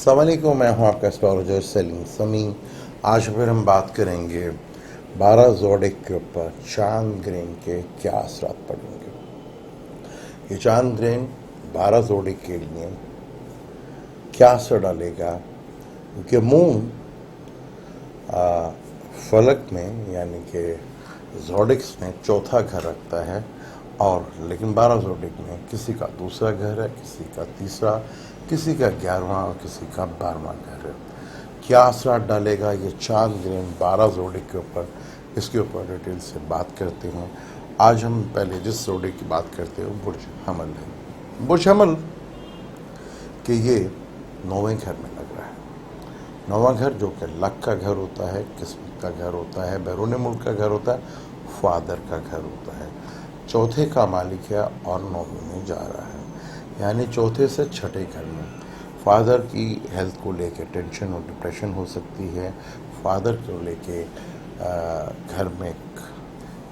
अस्सलाम वालेकुम, मैं हूं आपका एस्ट्रोलॉजर सलीम समी। आज फिर हम बात करेंगे 12 ज़ोडिक के ऊपर चांद ग्रहण के क्या असरात पड़ेंगे। ये चांद ग्रहण 12 ज़ोडिक के लिए क्या असर डालेगा, क्योंकि मून फलक में यानी कि ज़ोडिक्स में चौथा घर रखता है, और लेकिन 12 ज़ोडिक में किसी का दूसरा घर है, किसी का तीसरा, किसी का 11वां और किसी का 12वां घर है। क्या असरात डालेगा ये चांद ग्रहण 12 ज़ोडिक के ऊपर, इसके ऊपर डिटेल से बात करते हैं। आज हम पहले जिस ज़ोडिक की बात करते हैं बुर्ज हमल है। बुर्ज हमल कि ये 9वें घर में लग रहा है। 9वां घर जो कि लक का घर होता है, किस्मत का घर होता है, बैरून मुल्क का घर होता है, फादर का घर होता है। चौथे का मालिक है और 9वें में जा रहा है, यानी चौथे से छठे घर में फादर की हेल्थ को लेके टेंशन और डिप्रेशन हो सकती है। फादर को लेके घर में एक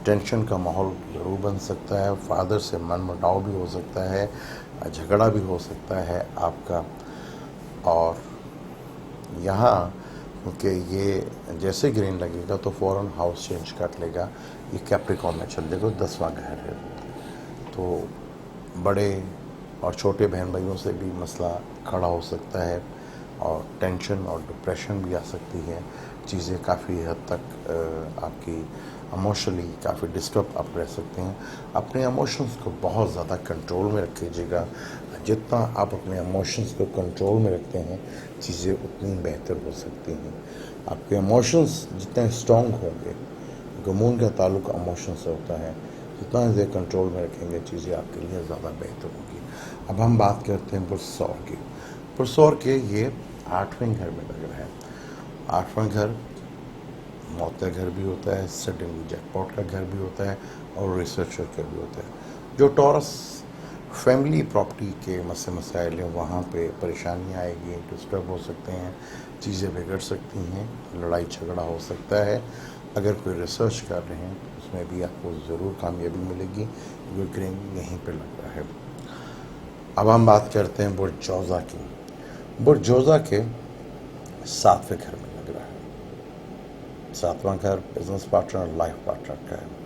टेंशन का माहौल ज़रूर बन सकता है। फादर से मनमुटाव भी हो सकता है, झगड़ा भी हो सकता है आपका। और यहाँ क्योंकि ये जैसे ग्रीन लगेगा तो फ़ौरन हाउस चेंज कर लेगा। ये कैप्रिकॉर्न में चल जाएगा, 10वां घर है। तो बड़े और छोटे बहन भाइयों से भी मसला खड़ा हो सकता है, और टेंशन और डिप्रेशन भी आ सकती है। चीज़ें काफ़ी हद तक आपकी इमोशनली काफ़ी डिस्टर्ब आप रह सकते हैं। अपने इमोशंस को बहुत ज़्यादा कंट्रोल में रखिएगा। जितना आप अपने इमोशंस को कंट्रोल में रखते हैं, चीज़ें उतनी बेहतर हो सकती हैं। आपके इमोशंस जितने स्ट्रॉन्ग होंगे, क्योंकि मून का ताल्लुक इमोशन से होता है, जितना इसे कंट्रोल में रखेंगे चीज़ें आपके लिए ज़्यादा बेहतर होगी। अब हम बात करते हैं पुरसौर की। पुरसौर के ये 8वें घर में लग रहा है। 8वां घर मौत का घर भी होता है, सडन जैकपॉट का घर भी होता है, और रिसर्चर का भी होता है। जो टॉरस फैमिली प्रॉपर्टी के मसाइल हैं, वहाँ पे परेशानी आएगी, डिस्टर्ब हो सकते हैं, चीज़ें बिगड़ सकती हैं, लड़ाई झगड़ा हो सकता है। अगर कोई रिसर्च कर रहे हैं तो उसमें भी आपको ज़रूर कामयाबी मिलेगी, क्योंकि ग्रहण यहीं पे लग रहा है। अब हम बात करते हैं बुर्ज जोज़ा की। बुर्ज जोज़ा के 7वें घर में लग रहा है। 7वां घर बिजनेस पार्टनर, लाइफ पार्टनर का है।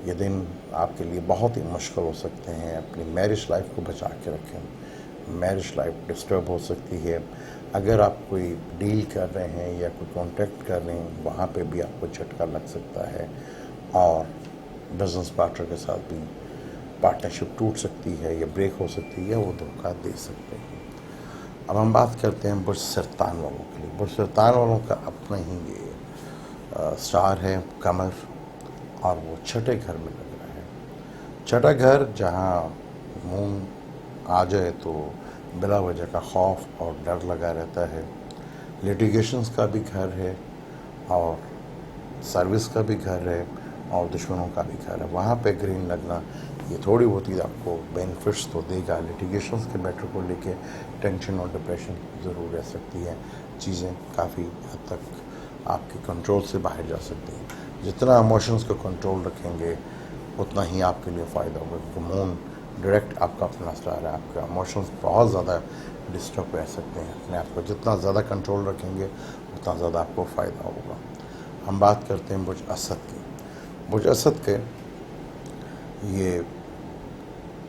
ये दिन आपके लिए बहुत ही मुश्किल हो सकते हैं। अपनी मैरिज लाइफ को बचा के रखें। मैरिज लाइफ डिस्टर्ब हो सकती है। अगर आप कोई डील कर रहे हैं या कोई कॉन्ट्रैक्ट कर रहे हैं, वहाँ पे भी आपको झटका लग सकता है, और बिजनेस पार्टनर के साथ भी पार्टनरशिप टूट सकती है या ब्रेक हो सकती है, वो धोखा दे सकते हैं। अब हम बात करते हैं बुर्ज सरतान वालों के लिए। बुर्ज सरतान वालों का अपना ही ये स्टार है कमर, और वो छठे घर में लग रहा है। छठा घर जहाँ मून आ जाए तो बिला वजह का खौफ और डर लगा रहता है। लिटिगेशंस का भी घर है, और सर्विस का भी घर है, और दुश्मनों का भी घर है। वहाँ पे ग्रीन लगना ये थोड़ी बहुत ही आपको बेनिफिट्स तो देगा। लिटिगेशंस के मैटर को लेके टेंशन और डिप्रेशन ज़रूर रह सकती है। चीज़ें काफ़ी हद तक आपके कंट्रोल से बाहर जा सकती हैं। जितना इमोशंस को कंट्रोल रखेंगे उतना ही आपके लिए फ़ायदा होगा, क्योंकि मून डायरेक्ट आपका अपना स्टार है। आपके इमोशंस बहुत ज़्यादा डिस्टर्ब रह सकते हैं। अपने आप को जितना ज़्यादा कंट्रोल रखेंगे उतना ज़्यादा आपको फ़ायदा होगा। हम बात करते हैं बुर्ज असद की। बुर्ज असद के ये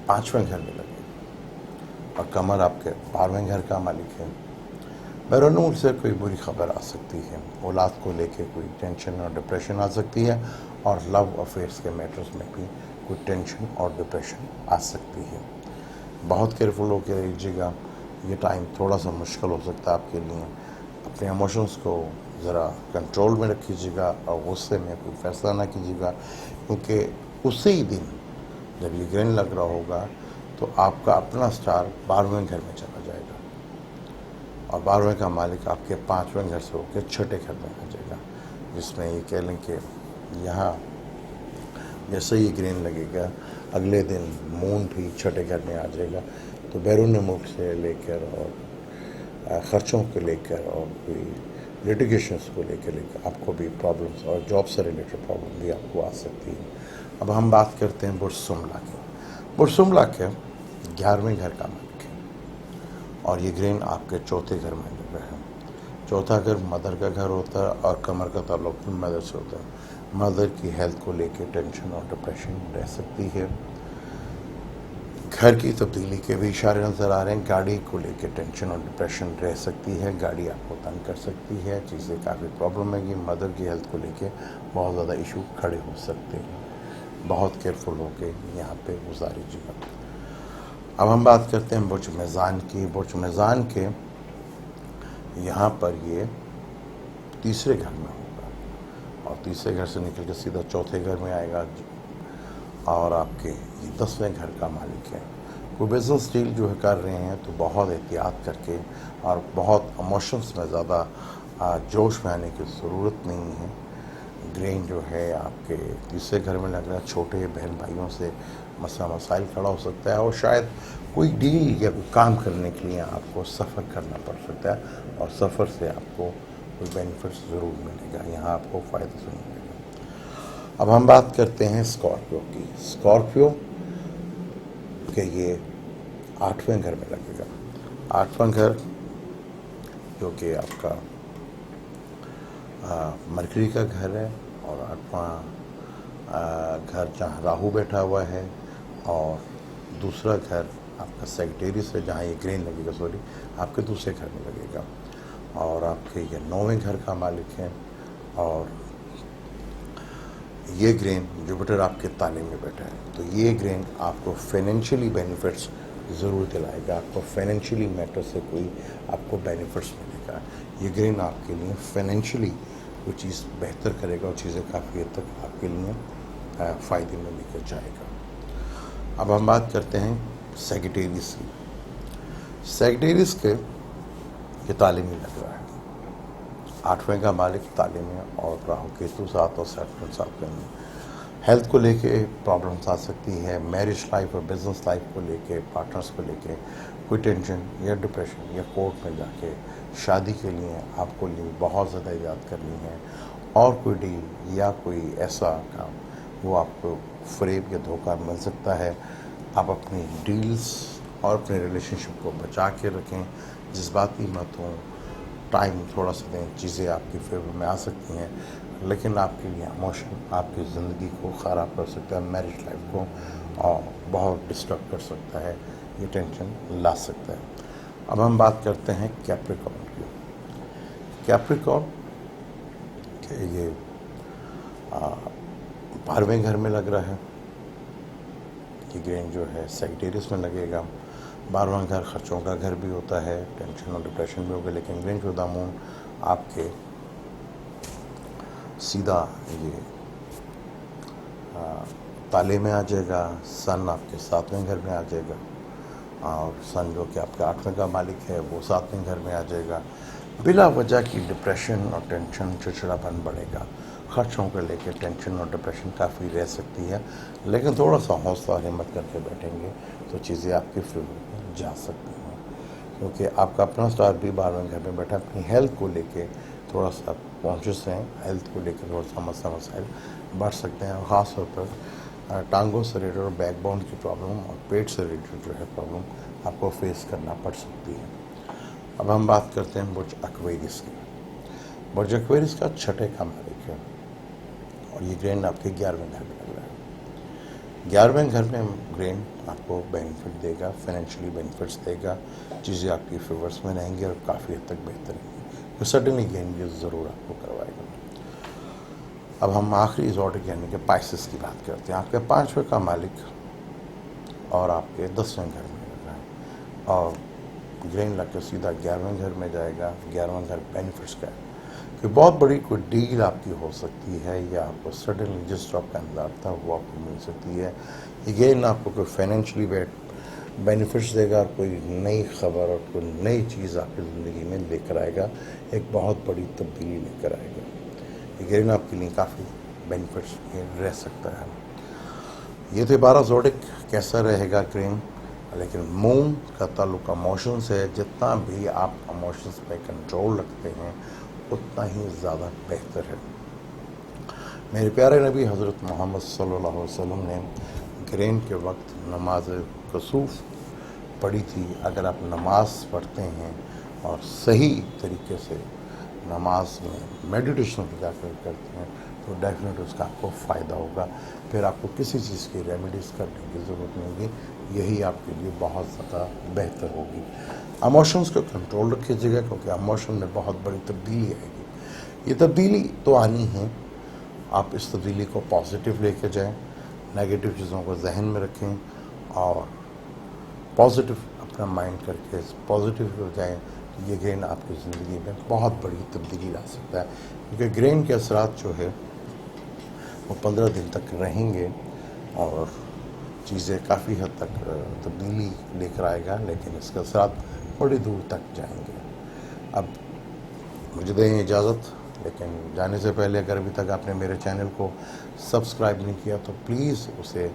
5वें घर में लगे, और कमर आपके 12वें घर का मालिक है। बैरून मुल्क से कोई बुरी खबर आ सकती है। औलाद को लेके कोई टेंशन और डिप्रेशन आ सकती है, और लव अफेयर्स के मैटर्स में भी कोई टेंशन और डिप्रेशन आ सकती है। बहुत केयरफुल होकर रहिएगा। ये टाइम थोड़ा सा मुश्किल हो सकता है आपके लिए। अपने इमोशंस को ज़रा कंट्रोल में रखिएगा, और गुस्से में कोई फैसला ना कीजिएगा, क्योंकि उसी ही दिन जब ये ग्रहण लग रहा होगा तो आपका अपना स्टार 12वें घर में चला जाएगा, और 12वें का मालिक आपके 5वें घर से होकर छठे घर में आ जाएगा, जिसमें ये कह लें कि यहाँ जैसे ही ग्रहण लगेगा अगले दिन मून भी छठे घर में आ जाएगा। तो बैरून मुल्क से लेकर और ख़र्चों को लेकर और कोई लिटिगेशंस को लेकर आपको भी प्रॉब्लम्स, और जॉब से रिलेटेड प्रॉब्लम भी आपको आ सकती है। अब हम बात करते हैं बुर्ज सुमला की। बुर्ज सुमला के 11वें घर का मालिक है, और ये ग्रेन आपके चौथे घर में लग रहा है। चौथा घर मदर का घर होता है और कमर का ताल्लुक मदर से होता है। मदर की हेल्थ को लेके टेंशन और डिप्रेशन रह सकती है। घर की तब्दीली के भी इशारे नज़र आ रहे हैं। गाड़ी को लेके टेंशन और डिप्रेशन रह सकती है। गाड़ी आपको तंग कर सकती है। चीज़ें काफ़ी प्रॉब्लम है कि मदर की हेल्थ को लेके बहुत ज़्यादा इशू खड़े हो सकते हैं। बहुत केयरफुल होके यहाँ पे गुजारिएगा। अब हम बात करते हैं बुर्ज मीज़ान की। बुर्ज मीज़ान के यहाँ पर ये तीसरे घर में होगा और तीसरे घर से निकल के सीधा चौथे घर में आएगा और आपके ये 10वें घर का मालिक है। कोई बिजनेस डील जो है कर रहे हैं तो बहुत एहतियात करके और बहुत इमोशंस में ज़्यादा जोश में आने की ज़रूरत नहीं है। ग्रेन जो है आपके तीसरे घर में लग रहा है। छोटे बहन भाइयों से मसला मसाइल खड़ा हो सकता है और शायद कोई डील या कोई काम करने के लिए आपको सफ़र करना पड़ सकता है और सफ़र से आपको कोई बेनिफिट्स ज़रूर मिलेगा। यहाँ आपको फ़ायदा ज़रूर मिलेगा। अब हम बात करते हैं स्कॉर्पियो की। स्कॉर्पियो के ये 8वें घर में लगेगा। 8वां घर जो कि आपका मरकरी का घर है और 8वां घर जहाँ राहु बैठा हुआ है और दूसरा घर आपका सेक्रेटरीज है जहाँ ये ग्रेन लगेगा, सॉरी आपके दूसरे घर में लगेगा और आपके ये 9वें घर का मालिक है और ये ग्रेन जुपिटर आपके ताले में बैठा है। तो ये ग्रेन आपको फाइनेंशियली बेनिफिट्स ज़रूर दिलाएगा। आपको फाइनेंशियली मैटर से कोई आपको बेनिफिट्स मिलेगा। ये ग्रेन आपके लिए फाइनेंशियली कोई चीज़ बेहतर करेगा और चीज़ें काफ़ी हद तक आपके लिए फ़ायदे में लेकर जाएगा। अब हम बात करते हैं सेक्रेटरीज की। सेक्रेटरीज के ताले में लग रहा है। 8वें का मालिक ताले में और राहु केतु साथ और सैटर्न साथ में। हेल्थ को लेके प्रॉब्लम्स आ सकती है। मैरिज लाइफ और बिजनेस लाइफ को लेके, पार्टनर्स को लेके कोई टेंशन या डिप्रेशन या कोर्ट में जाके शादी के लिए आपको लिए बहुत ज़्यादा याद करनी है और कोई डील या कोई ऐसा काम वो आपको फरेब या धोखा मिल सकता है। आप अपनी डील्स और अपने रिलेशनशिप को बचा के रखें। जिस बात की मत हो, टाइम थोड़ा सा दें, चीज़ें आपकी फेवर में आ सकती हैं लेकिन आपके लिए इमोशन आपकी ज़िंदगी को ख़राब कर सकता है, मैरिज लाइफ को और बहुत डिस्टर्ब कर सकता है, ये टेंशन ला सकता है। अब हम बात करते हैं कैप्रिकॉर्न की। कैप्रिकॉर्न के ये 12वें घर में लग रहा है। ये ग्रेन जो है सेक्रेटरीज में लगेगा। 12वां घर खर्चों का घर भी होता है, टेंशन और डिप्रेशन भी होगा, लेकिन ग्रेन शुदा मून आपके सीधा ये ताले में आ जाएगा। सन आपके 7वें घर में आ जाएगा और सन जो कि आपके 8वें का मालिक है वो 7वें घर में आ जाएगा। बिला वजह की डिप्रेशन और टेंशन, चिड़चिड़ापन बढ़ेगा। खर्चों को लेकर टेंशन और डिप्रेशन काफ़ी रह सकती है, लेकिन थोड़ा सा हौसला और हिम्मत करके बैठेंगे तो चीज़ें आपके फेवर में जा सकती हैं क्योंकि आपका अपना स्टार भी 12वें घर में बैठा। अपनी हेल्थ को लेके थोड़ा सा कॉन्शियस हैं। हेल्थ को लेकर थोड़ा सा मसला मसाइल बढ़ सकते हैं और ख़ास तौर पर टांगों से रिलेटेड और बैकबोन की प्रॉब्लम और पेट से रिलेटेड जो है प्रॉब्लम आपको फेस करना पड़ सकती है। अब हम बात करते हैं बुर्ज एक्वेरियस की। बुर्ज एक्वेरियस का 6ठे का मालिक है और ये ग्रेन आपके 11वें घर में लग रहा है। 11वें घर में ग्रेन आपको बेनिफिट देगा, फाइनेंशियली बेनिफिट्स देगा, चीज़ें आपकी फेवर्स में रहेंगी और काफ़ी हद तक बेहतर रहेंगी। तो सडनली गेन ये ज़रूर आपको करवाएगा। अब हम आखिरी ज़ोडिक यानी कि पाइसेस की बात करते हैं। आपके 5वें का मालिक और आपके 10वें घर में लग रहा है और ग्रेन लग के सीधा 11वें घर में जाएगा। 11वां घर बेनिफिट्स का है कि बहुत बड़ी कोई डील आपकी हो सकती है या आपको सडनली जिस जॉब का इंतजार था वो आपको मिल सकती है। अगेन आपको कोई फाइनेंशियली बेनिफिट्स देगा और कोई नई खबर और कोई नई चीज़ आपकी ज़िंदगी में लेकर आएगा, एक बहुत बड़ी तब्दीली लेकर आएगा। अगेन आपके लिए काफ़ी बेनिफिट्स रह सकता है। ये थे 12 ज़ोडिक। कैसा रहेगा ग्रेन, लेकिन मून का ताल्लुक इमोशन से है। जितना भी आप इमोशंस पे कंट्रोल रखते हैं उतना ही ज़्यादा बेहतर है। मेरे प्यारे नबी हज़रत मोहम्मद सल्लल्लाहु अलैहि वसल्लम ने ग्रेन के वक्त नमाज कसूफ पड़ी थी, अगर आप नमाज पढ़ते हैं और सही तरीके से नमाज में मेडिटेशन करते हैं तो डेफिनेट उसका आपको फ़ायदा होगा। फिर आपको किसी चीज़ की रेमेडीज़ करने की ज़रूरत नहीं होगी, यही आपके लिए बहुत ज़्यादा बेहतर होगी। इमोशंस को कंट्रोल रखिएगा, क्योंकि इमोशन में बहुत बड़ी तब्दीली आएगी। ये तब्दीली तो आनी है, आप इस तब्दीली को पॉजिटिव लेके जाएं, नेगेटिव चीज़ों को जहन में रखें और पॉजिटिव अपना माइंड करके पॉजिटिव हो जाएं, तो ये ग्रेन आपकी ज़िंदगी में बहुत बड़ी तब्दीली ला सकता है। क्योंकि ग्रेन के असरात जो है वो 15 दिन तक रहेंगे और चीज़ें काफ़ी हद तक तब्दीली लेकर आएगा, लेकिन इसके असरात बड़ी दूर तक जाएंगे। अब मुझे दें इजाज़त, लेकिन जाने से पहले अगर अभी तक आपने मेरे चैनल को सब्सक्राइब नहीं किया तो प्लीज़ उसे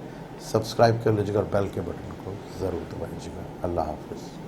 सब्सक्राइब कर लीजिएगा और बेल के बटन को ज़रूर दबाइएगा। अल्लाह हाफ़िज़।